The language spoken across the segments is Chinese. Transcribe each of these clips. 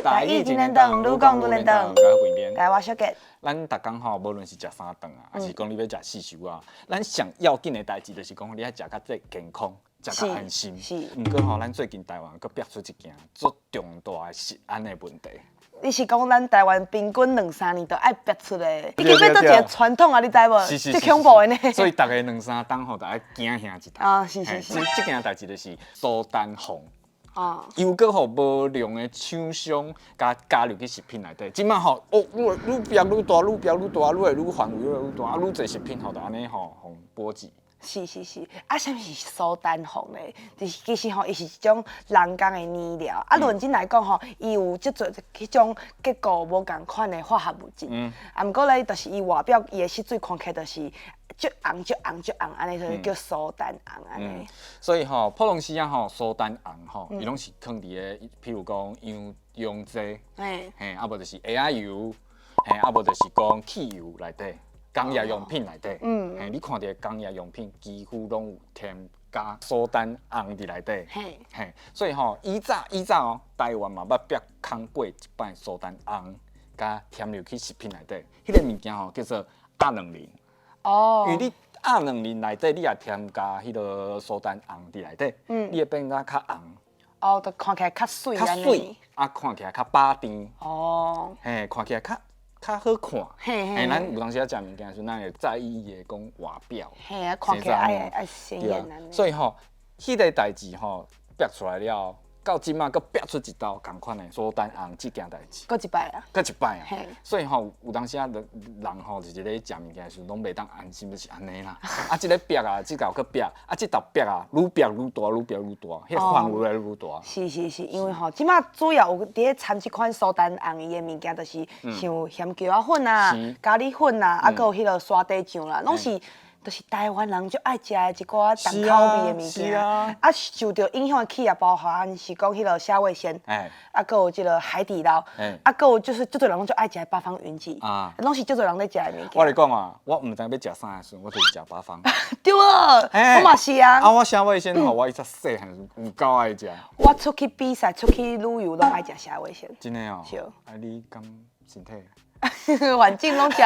台语真能动，愈讲愈能动。台我小杰，咱逐工吼，无论是食三顿啊，还是讲你要食四蔬啊，咱上要紧的代志就是讲，你要食较这健康，食较安心。是。毋过吼，咱最近台湾佫逼出一件足重大的食安的问题。你是讲咱台湾平均2-3年都爱逼出的，已经变做一个传统啊，你知无？是最恐怖的呢。所以逐个2-3冬吼，都爱惊吓一下。啊，是。这件代志就是苏丹红。哦。又搁互无良的厂商加入去食品内底，即摆吼愈逼愈大，愈逼愈大，愈会愈范围愈大，愈侪食品吼就安尼吼互波及。是，啊，啥物是苏丹红咧？其实吼，伊是一种人工的染料。啊，论真来讲吼，伊有即侪迄种结构无共款的化学物质。啊，毋过咧，就是伊外表伊的色水看起来就是足红、安尼，所以叫苏丹红安尼。所以吼，普通时啊吼，苏丹红吼，伊拢是放伫咧，譬如讲洋剂，啊无就是椰仔油，啊无就是讲汽油内底。工业用品内底，你看到工业用品几乎拢有添加苏丹红伫内底，所以吼，以早哦，台湾嘛捌逼空过一摆苏丹红，加添入去食品内底，迄个物件吼叫做鸭卵磷。哦。因为你鸭卵磷内底，你也添加迄个苏丹红伫内底，你会变甲较红。哦，就看起来较水安尼。较水，啊，看起来较饱甜。哦。看起来较好看，咱有当时啊食物件时，咱会在意伊的讲外表，啊，看起来爱鲜艳安尼。所以吼，迄个代志吼，逼出来了，到即马佫逼出一道共款的苏丹红即件代志。搁一摆啊。搁一摆啊。所以吼，有当时啊，人吼就是咧食物件时，拢袂当安心，就是安尼啦。啊，即个逼啊，即道佫逼，啊，即道逼啊，愈逼愈大，愈逼愈大，迄个范围愈大。是，因为吼，即马主要有伫咧掺即款苏丹红伊的物件，就是像咸椒仔粉啊、咖喱粉啊，啊，佮有迄个沙地酱啦，拢是。就是台湾人最爱食的一寡重口味的物件，啊，受到影响的企业包含是讲迄个虾味鲜，啊，佮有即个海底捞，啊，佮有就是足多人拢最爱食的八方云集，拢是足多人咧食的物件。我嚟讲啊，我唔知要食啥的时，我就是食八方。对啊，我嘛是啊。啊，我虾味鲜吼，我以前细汉有够爱食。我出去比赛、出去旅游拢爱食虾味鲜。真诶哦。是。啊，你敢身体？环境拢食，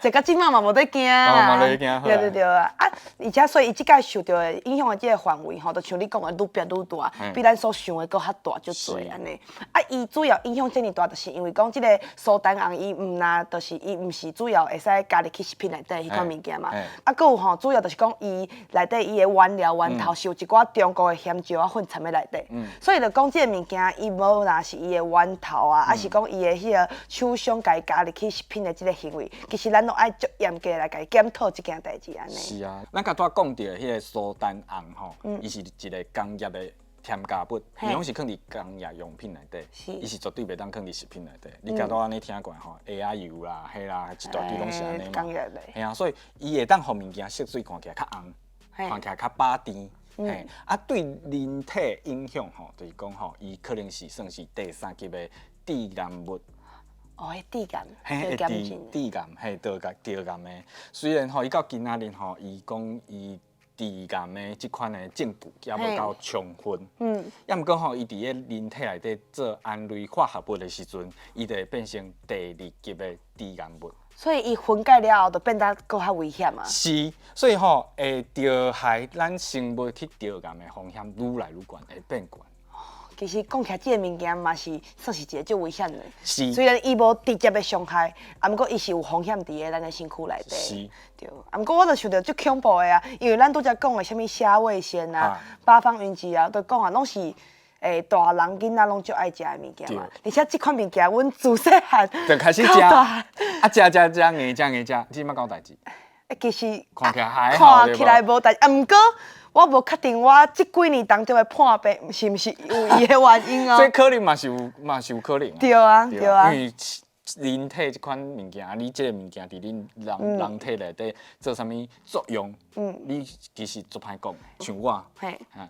食到即马嘛无得惊。嘛无得惊。对啊！啊，而且所以伊即届受到的影响的即个范围吼，就像你讲的愈变愈大，比咱所想的搁较大足多安尼。啊，伊主要影响遮尔大，就是因为讲即个苏丹红，伊毋那，就是伊毋是主要会使加入去食品内底迄款物件嘛。啊，搁有吼，主要就是讲伊内底伊的原料源头是有一寡中国的咸椒仔粉掺在内底。所以就讲即个物件，伊无若是伊的源头啊，还是讲伊的迄个厂商加入去食品的即个行为，其实咱拢爱足严格来检讨即件代志安尼。是啊，咱甲拄仔讲到迄个苏丹红吼，伊是一个工业的添加物，伊拢是放伫工业用品内底，伊是绝对袂当放伫食品内底。你甲拄安尼听过吼，椰仔油啦、迄啦，一大堆拢是安尼嘛。工业的。嘿啊，所以伊会当互物件色水看起来较红，看起来较饱甜。啊，对人体影响吼，就是讲吼，伊可能是算是第3级的致癌物。哦，迄致癌，致癌，嘿，致癌的。虽然吼，伊到今仔日吼，伊讲伊致癌的即款的证据也无够充分。也毋过吼，伊伫咧人体内底做胺类化合物的时阵，伊就会变成第2级的致癌物。所以伊分解了后，就变得搁较危险啊。是，所以吼，会着害咱生物去致癌的风险愈来愈悬，会变悬。其实讲起来，即个物件嘛是算是一个足危险的。是。虽然伊无直接的伤害，啊，毋过伊是有风险伫个咱的身躯内底。是。对。啊，毋过我就想到足恐怖的啊，因为咱拄则讲的啥物虾味鲜啊、八方云集啊，都讲啊，拢是大人囡仔拢足爱食的物件嘛。而且即款物件，阮自细汉就开始食，啊食，硬食，即马搞代志。其实看起来还好，看起来无代志，啊，毋过。我无确定我即几年当中的判别是毋是有伊的原因哦。这可能嘛是有可能。对啊。因为人体即款物件，你即个物件伫恁人体内底做啥物作用？你其实足歹讲。像我，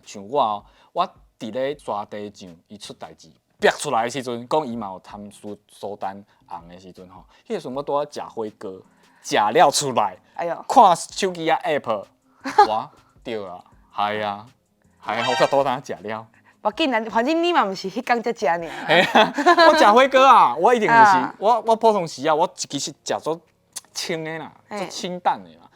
像我哦，我伫咧沙地酱伊出代志，逼出来的时阵，讲伊嘛有掺苏丹红的时阵吼，迄个时阵我拄仔食火锅，食了出来，哎呦，看手机啊 app， 哇，对啊。系啊，系好较多当食了。无紧啦，反正你嘛毋是迄工才食尔。嘿啊，我食火锅啊，我一定就是我普通时啊，我其实食做清的啦，做清淡的啦。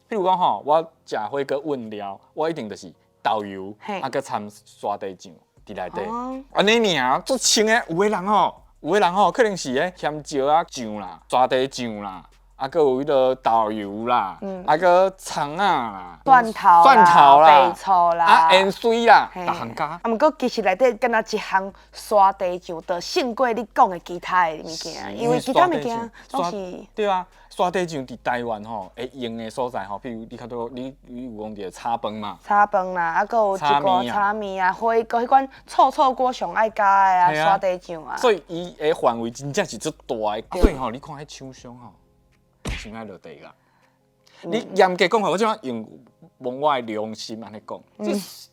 比如讲吼，我食火锅混料，我一定就是豆油，佮掺沙地酱伫内底，安尼尔做清的。有的人吼，可能是咸椒啊酱啦、沙地酱啦。佮有迄个豆油啦，佮葱啊啦，蒜头啦、白醋啦，盐水啦，逐项加。毋过其实内底敢若一项沙地酱，就胜过你讲的其他的物件，因为其他物件拢是。对啊，沙地酱伫台湾吼，会用的所在吼，譬如你较多你有讲着炒饭嘛，炒饭啦，佮有一个炒面啊，火锅迄款臭锅上爱加的啊，沙地酱啊。所以伊的范围真正是足大的，所以吼，你看迄厂商吼。先爱落地个，你严格讲吼，我即摆用我的良心安尼讲，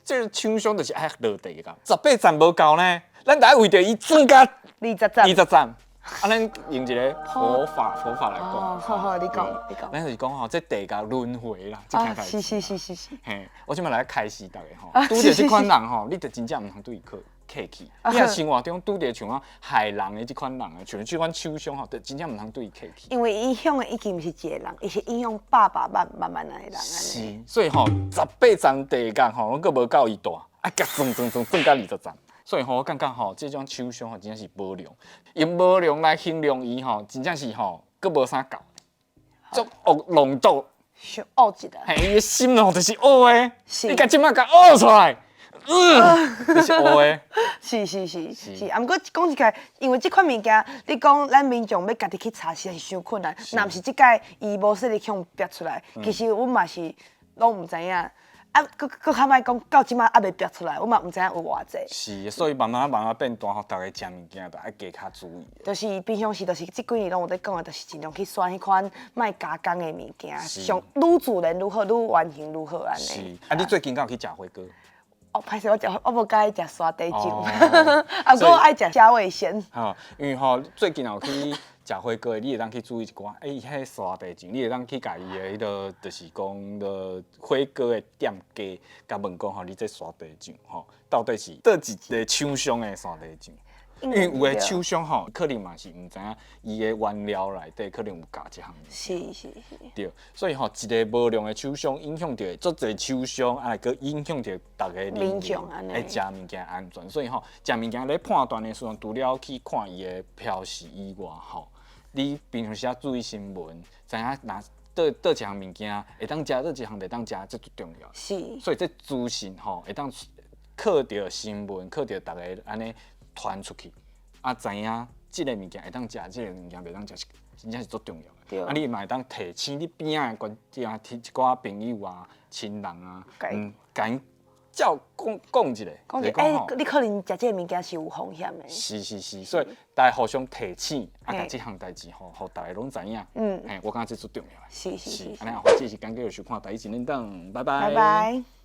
这厂商就是爱落地个，18站无够呢，咱得为着伊增加20站，咱用一个佛法来讲。好，你讲。咱就是讲吼，这地甲轮回啦，即开始。是。嘿，我即摆来开示大家吼，拄着即款人吼，你就真正毋通对伊客气。你若生活中拄着像啊害人的即款人啊，像即款厂商吼，就真正毋通对伊客气。因为影响的已经毋是一个人，伊是影响百万的人安尼。所以吼，18站地价吼，拢阁无够伊大，啊，甲转到20站。所以吼，我感觉吼，这种厂商吼真正是无良，用无良来形容伊吼，真正是吼，阁无啥够，足恶弄作。上恶一个。嘿，伊的心吼就是恶的，你甲即摆甲恶出来。就是黑的。是，啊，毋过讲一个，因为即款物件，你讲咱民众要家己去查，实在是伤困难。若毋是即届伊无说你向逼出来，其实阮嘛是拢毋知影。啊，搁较歹讲，到即摆还袂逼出来，阮嘛毋知影有偌济。是，所以慢慢变大，互大家食物件，就爱加较注意。就是平常时，就是即几年拢有在讲的，就是尽量去选迄款卖加工的物件，上愈自然愈好，愈完形愈好安尼。是，啊，你最近敢有去食火锅？哦，歹势，我无介意食沙地酱，啊，我爱食虾味鲜。吼，因为吼最近有去食火锅，你会当去注意一寡，伊迄沙地酱，你会当去家己的迄个，就是讲的火锅的店家，甲问讲吼，你这沙地酱吼，到底是倒一个厂商的沙地酱？因为有的厂商吼，可能嘛是毋知影伊的原料内底可能有加一项。是。对，所以吼一个无良的厂商影响着足侪厂商，啊，个影响着逐个民众来食物件安全。所以吼，食物件咧判断的时阵，除了去看伊的标示以外，吼，你平常时啊注意新闻，知影哪倒一项物件会当食，倒一项袂当食，这最重要。是。所以这资讯吼会当靠着新闻，靠着逐个安尼。传出去，啊，知影即个物件会当食，即个物件袂当食，真正是足重要的。啊，你嘛会当提醒你边仔的关，一寡朋友啊、亲人啊，甲因照讲一下。你可能食即个物件是有风险的。是，所以大家互相提醒，啊，甲即项代志互大家拢知影。我感觉这足重要的。是。安尼，或者是感谢收看第一集恁档，拜拜。拜拜。